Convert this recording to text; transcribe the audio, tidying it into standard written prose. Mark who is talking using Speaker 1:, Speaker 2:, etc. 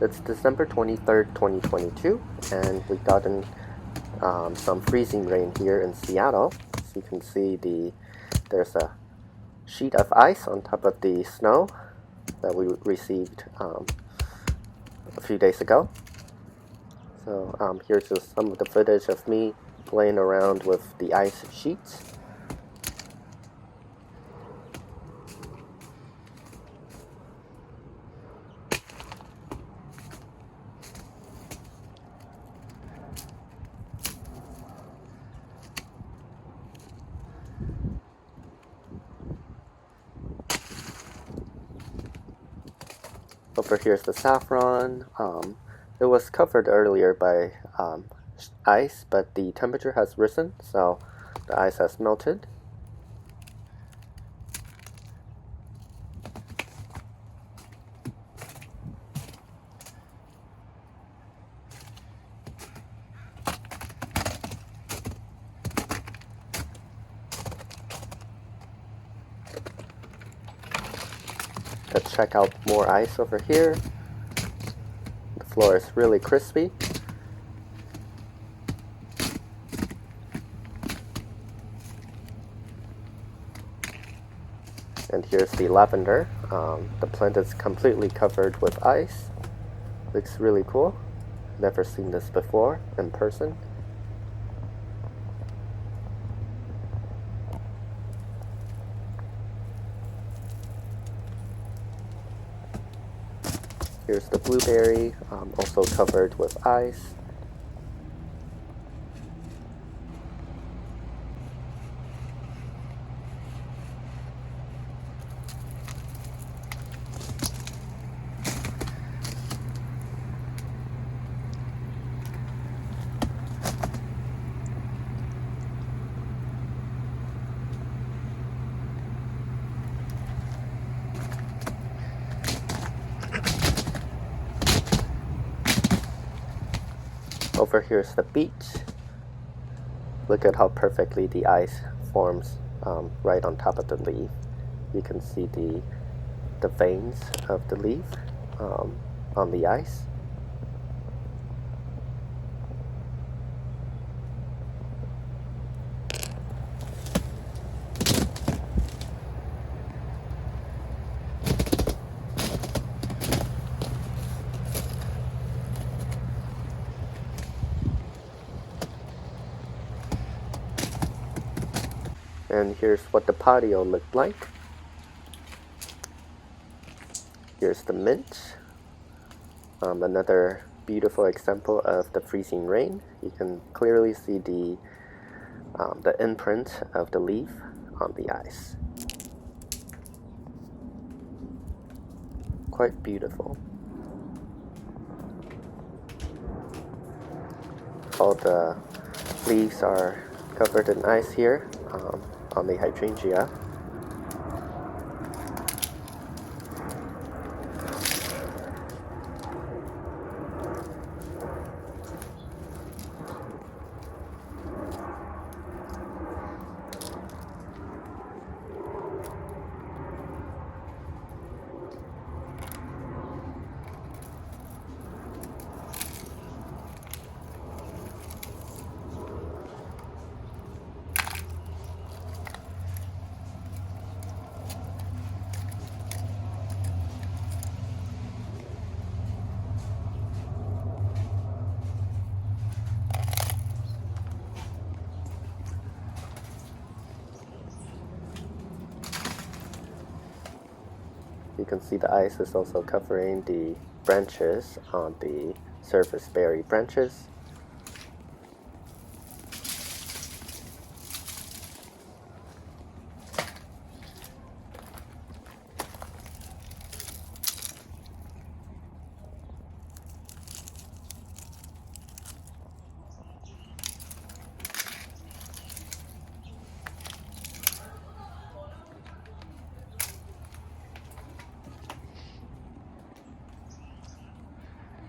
Speaker 1: It's December 23rd, 2022, and we've gotten some freezing rain here in Seattle. As you can see, there's a sheet of ice on top of the snow that we received a few days ago. So here's just some of the footage of me playing around with the ice sheets. Over here's the saffron. It was covered earlier by ice, but the temperature has risen, so the ice has melted. Let's check out more ice over here. The floor is really crispy. And here's the lavender. The plant is completely covered with ice. Looks really cool. Never seen this before in person. Here's the blueberry, also covered with ice. Over here's the beach. Look at how perfectly the ice forms right on top of the leaf. You can see the veins of the leaf on the ice. And here's what the patio looked like. Here's the mint. Another beautiful example of the freezing rain. You can clearly see the imprint of the leaf on the ice. Quite beautiful. All the leaves are covered in ice here on the hydrangea. You can see the ice is also covering the branches on the surface berry branches.